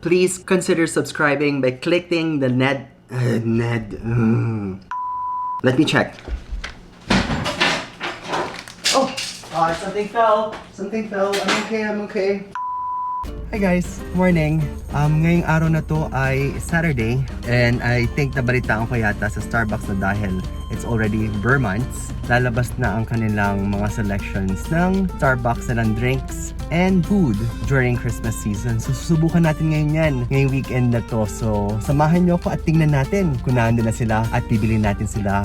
please consider subscribing by clicking the Let me check. Oh, something fell. Something fell. I'm okay. Hi guys, morning. Ngayong araw na to ay Saturday and I think nabalitaan ko yata sa Starbucks na dahil it's already Vermonths. Lalabas na ang kanilang mga selections ng Starbucks na ng drinks and food during Christmas season. So susubukan natin ngayon yan, ngayong weekend na to. So samahan nyo ako at tingnan natin kung naandun na sila at bibili natin sila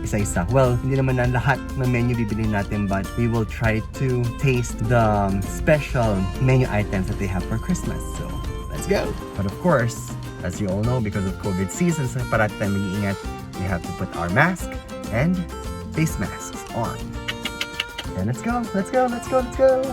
isa-isa. Well, hindi naman na lahat ng menu bibili natin but we will try to taste the special menu items that they have for Christmas. So, let's go! But of course, as you all know, because of COVID season, sa parati tayong mag-iingat, we have to put our mask and face masks on. And let's go! Let's go! Let's go! Let's go!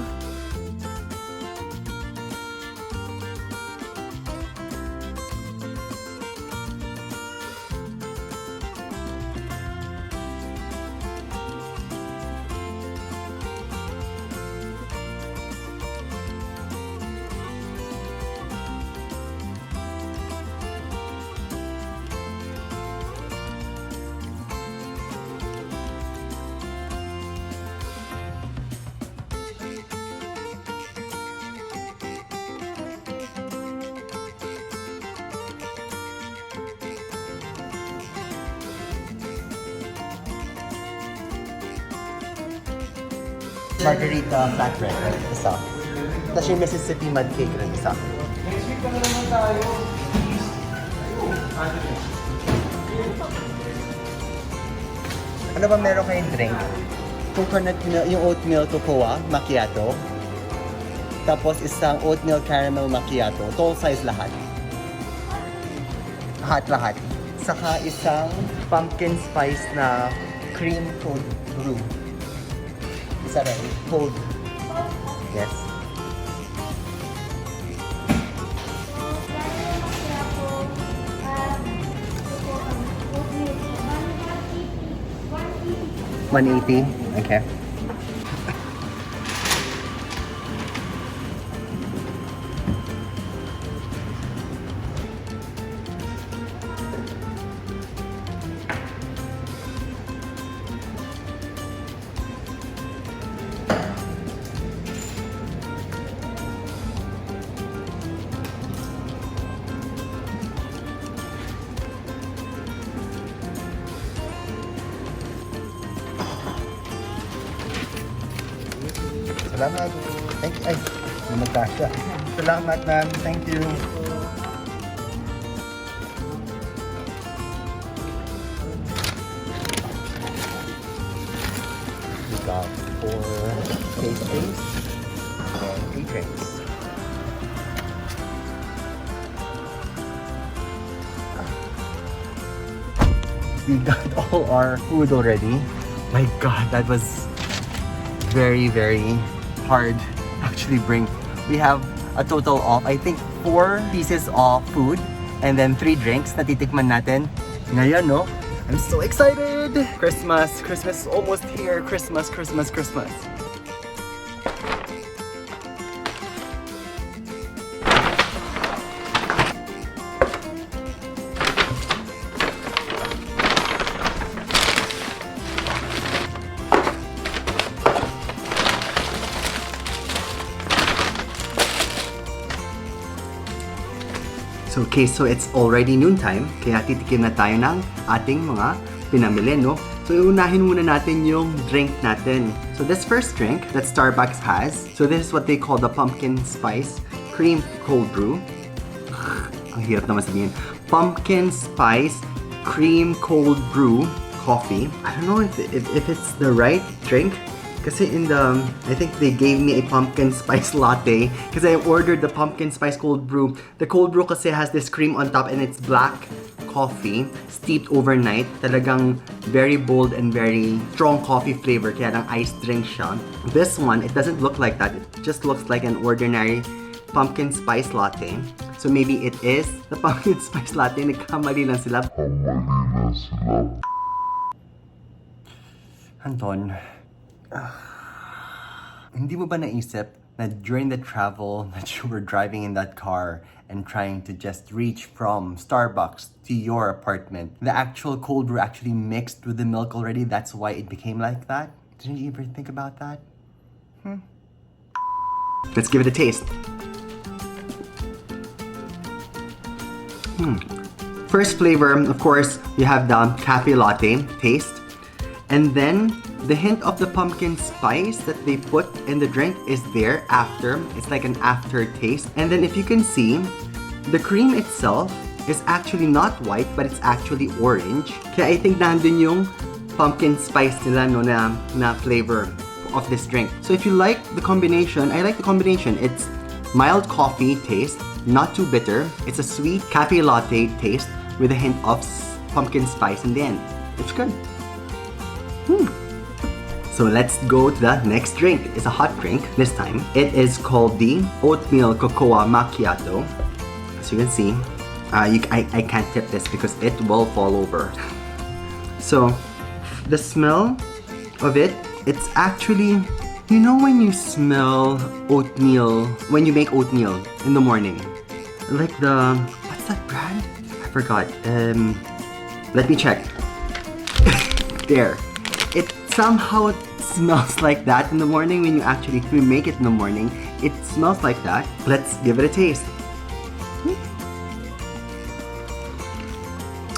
Margarita Flatbread, isa. Tapos yung Mississippi Mud Cake rin, isa. Next week pa na naman tayo. Ano ba meron kayong drink? Coconut milk, yung oatmeal cocoa, macchiato. Tapos isang oatmeal caramel macchiato. Tall size lahat. Lahat. Saka isang pumpkin spice na cream cold brew. Isa rin, cold. Yes. $180. Okay. Salamat. Thank you. Ay, namagkasya. Salamat, ma'am. Thank you. We got 4 pastries and 8 drinks. We got all our food already. My God, that was very hard actually bring. We have a total of I think 4 pieces of food and then 3 drinks na titikman natin ngayon, no? I'm so excited! Christmas is almost here. Christmas. Okay, so it's already noontime, kaya titikim na tayo ng ating mga pinamili, no? So, iunahin muna natin yung drink natin. So, this first drink that Starbucks has, so this is what they call the pumpkin spice cream cold brew. Ang hirap naman sabihin. Pumpkin spice cream cold brew coffee. I don't know if it's the right drink. Kasi I think they gave me a pumpkin spice latte kasi I ordered the pumpkin spice cold brew. The cold brew kasi has this cream on top and it's black coffee steeped overnight. Talagang very bold and very strong coffee flavor kaya lang iced drink siya. This one, it doesn't look like that. It just looks like an ordinary pumpkin spice latte. So maybe it is the pumpkin spice latte. Nagkamali lang sila. Anton, hindi mo ba naisip na during the travel that you were driving in that car and trying to just reach from Starbucks to your apartment. The actual cold brew actually mixed with the milk already. That's why it became like that. Didn't you ever think about that? Let's give it a taste. First flavor, of course, you have the cafe latte taste. And then the hint of the pumpkin spice that they put in the drink is there after. It's like an aftertaste. And then if you can see, the cream itself is actually not white, but it's actually orange. Kaya I think nandun yung pumpkin spice nila no, na flavor of this drink. So if you like the combination, I like the combination. It's mild coffee taste, not too bitter. It's a sweet cafe latte taste with a hint of pumpkin spice in the end. It's good. So let's go to the next drink. It's a hot drink this time. It is called the Oatmeal Cocoa Macchiato. As you can see, I can't tip this because it will fall over. So the smell of it, it's actually, you know when you smell oatmeal, when you make oatmeal in the morning, like the, what's that brand? I forgot. Let me check. There. It somehow smells like that in the morning when you actually make it in the morning. It smells like that. Let's give it a taste.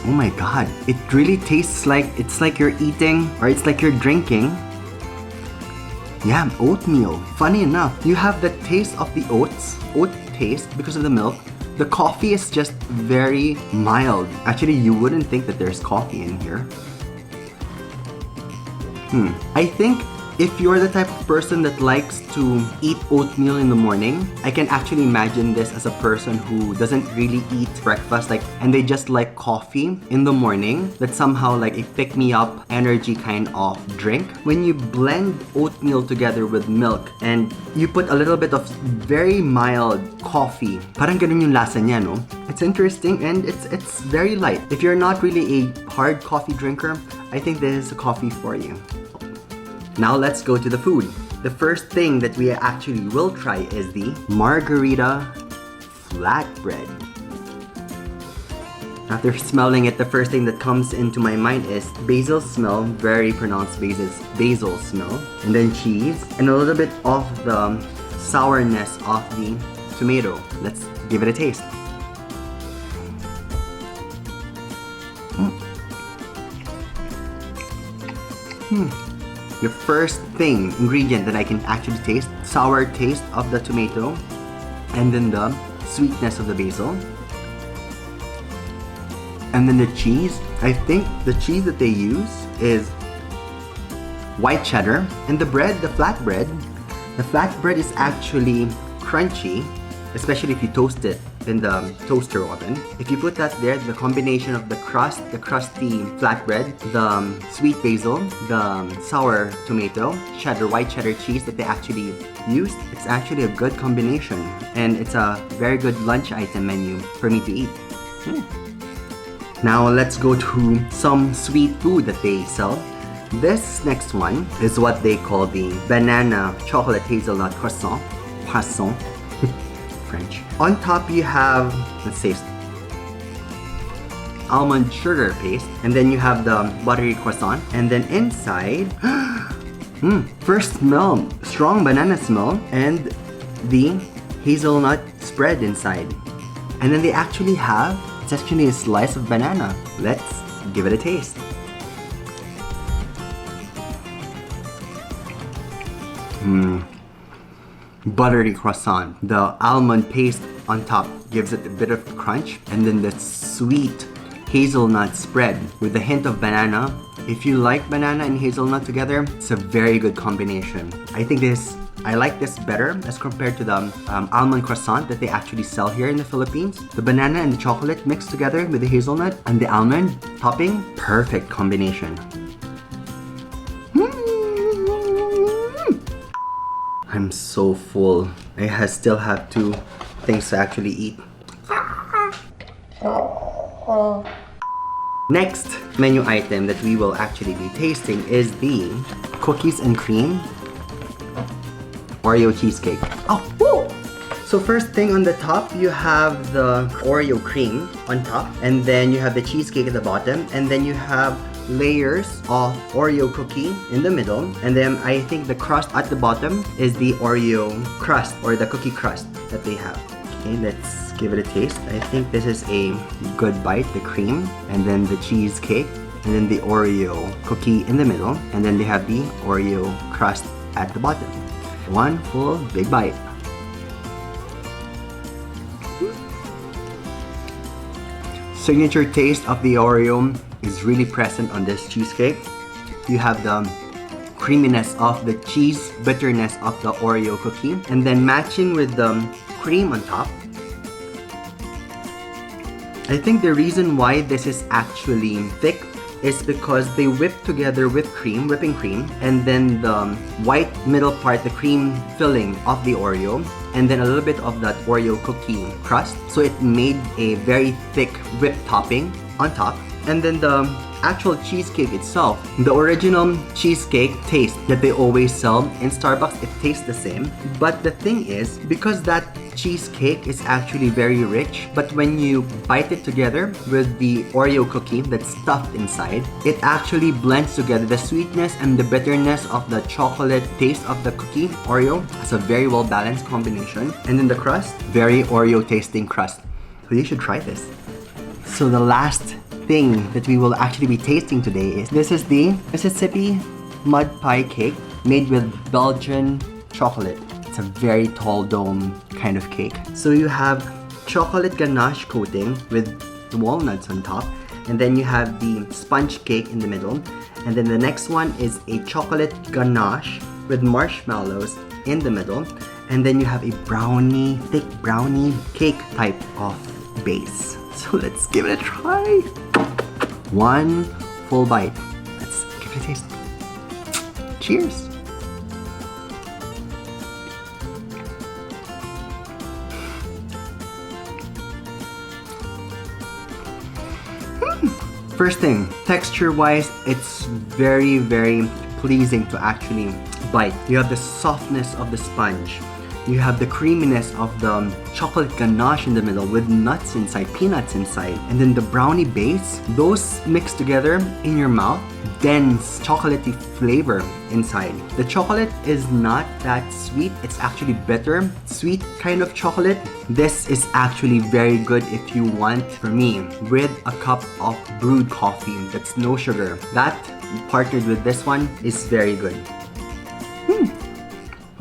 Oh my god. It really tastes like, it's like you're eating or it's like you're drinking. Yeah, oatmeal. Funny enough, you have the taste of the oat taste because of the milk. The coffee is just very mild. Actually, you wouldn't think that there's coffee in here. I think if you're the type of person that likes to eat oatmeal in the morning, I can actually imagine this as a person who doesn't really eat breakfast, like, and they just like coffee in the morning. That's somehow like a pick-me-up energy kind of drink. When you blend oatmeal together with milk and you put a little bit of very mild coffee, parang ganun yung lasa niya, no? It's interesting and it's very light. If you're not really a hard coffee drinker, I think this is a coffee for you. Now let's go to the food. The first thing that we actually will try is the Margarita Flatbread. After smelling it, the first thing that comes into my mind is basil smell, very pronounced basil smell, and then cheese, and a little bit of the sourness of the tomato. Let's give it a taste. The first ingredient that I can actually taste, sour taste of the tomato, and then the sweetness of the basil. And then the cheese, I think the cheese that they use is white cheddar. And the bread, the flatbread is actually crunchy, especially if you toast it in the toaster oven. If you put that there, the combination of the crust, the crusty flatbread, the sweet basil, the sour tomato, cheddar, white cheddar cheese that they actually used, it's actually a good combination. And it's a very good lunch item menu for me to eat. Now let's go to some sweet food that they sell. This next one is what they call the banana chocolate hazelnut croissant. French. On top you have, let's taste, almond sugar paste, and then you have the buttery croissant, and then inside, first smell, strong banana smell, and the hazelnut spread inside. And then they actually have, it's actually a slice of banana. Let's give it a taste. Buttery croissant. The almond paste on top gives it a bit of crunch, and then the sweet hazelnut spread with a hint of banana. If you like banana and hazelnut together, it's a very good combination. I like this better as compared to the almond croissant that they actually sell here in the Philippines. The banana and the chocolate mixed together with the hazelnut and the almond topping, perfect combination. I'm so full. I still have 2 things to actually eat. Next menu item that we will actually be tasting is the cookies and cream Oreo cheesecake. Oh, woo! So first thing on the top, you have the Oreo cream on top, and then you have the cheesecake at the bottom, and then you have layers of Oreo cookie in the middle, and then I think the crust at the bottom is the Oreo crust or the cookie crust that they have. Okay, let's give it a taste. I think this is a good bite, the cream, and then the cheesecake, and then the Oreo cookie in the middle, and then they have the Oreo crust at the bottom. One full big bite. Signature taste of the Oreo is really present on this cheesecake. You have the creaminess of the cheese, bitterness of the Oreo cookie, and then matching with the cream on top. I think the reason why this is actually thick is because they whip together whipping cream, and then the white middle part, the cream filling of the Oreo, and then a little bit of that Oreo cookie crust. So it made a very thick whipped topping on top. And then the actual cheesecake itself, the original cheesecake taste that they always sell in Starbucks, it tastes the same. But the thing is, because that cheesecake is actually very rich, but when you bite it together with the Oreo cookie that's stuffed inside, it actually blends together. The sweetness and the bitterness of the chocolate taste of the cookie Oreo. It's a very well balanced combination. And then the crust, very Oreo tasting crust. So you should try this. So the last thing that we will actually be tasting today is this is the Mississippi mud pie cake made with Belgian chocolate. It's a very tall dome kind of cake. So you have chocolate ganache coating with the walnuts on top, and then you have the sponge cake in the middle, and then the next one is a chocolate ganache with marshmallows in the middle, and then you have a brownie, thick brownie cake type of base. So let's give it a try. One full bite. Let's give it a taste. Cheers. First thing, texture-wise, it's very, very pleasing to actually bite. You have the softness of the sponge. You have the creaminess of the chocolate ganache in the middle with nuts inside, peanuts inside, and then the brownie base. Those mix together in your mouth, dense chocolatey flavor inside. The chocolate is not that sweet, it's actually bitter, sweet kind of chocolate. This is actually very good if you want, for me, with a cup of brewed coffee that's no sugar. That partnered with this one is very good.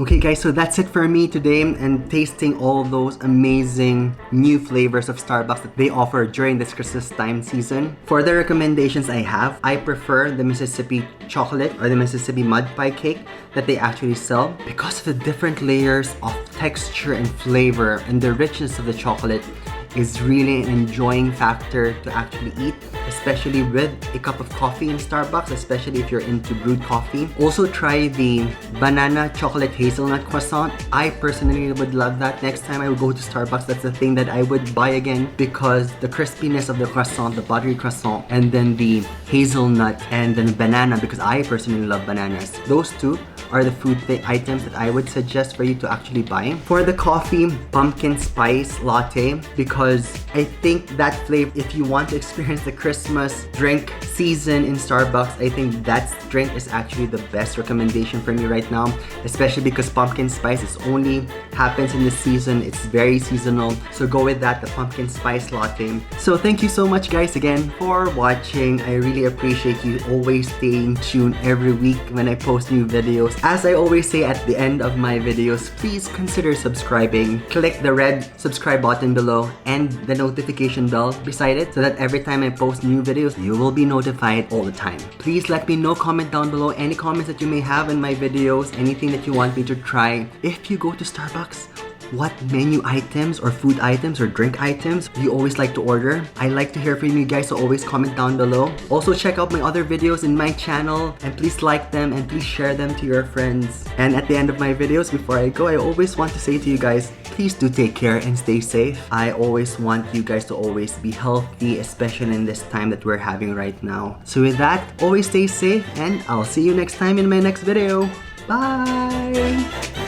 Okay guys, so that's it for me today and tasting all those amazing new flavors of Starbucks that they offer during this Christmas time season. For the recommendations I have, I prefer the Mississippi chocolate or the Mississippi mud pie cake that they actually sell because of the different layers of texture and flavor, and the richness of the chocolate is really an enjoying factor to actually eat, especially with a cup of coffee in Starbucks, especially if you're into brewed coffee. Also try the banana chocolate hazelnut croissant. I personally would love that. Next time I would go to Starbucks, that's the thing that I would buy again because the crispiness of the croissant, the buttery croissant, and then the hazelnut and then banana, because I personally love bananas. Those two are the food items that I would suggest for you to actually buy. For the coffee, pumpkin spice latte, because I think that flavor, if you want to experience the Christmas drink season in Starbucks, I think that drink is actually the best recommendation for me right now, especially because pumpkin spice is only happens in the season. It's very seasonal, so go with that, the pumpkin spice latte. So thank you so much guys again for watching. I really appreciate you always staying tuned every week when I post new videos. As I always say at the end of my videos, please consider subscribing. Click the red subscribe button below and the notification bell beside it so that every time I post new videos, you will be notified all the time. Please let me know, comment down below any comments that you may have in my videos, anything that you want me to try. If you go to Starbucks, what menu items or food items or drink items you always like to order? I like to hear from you guys, so always comment down below. Also check out my other videos in my channel and please like them and please share them to your friends. And at the end of my videos, before I go, I always want to say to you guys, please do take care and stay safe. I always want you guys to always be healthy, especially in this time that we're having right now. So with that, always stay safe and I'll see you next time in my next video. Bye!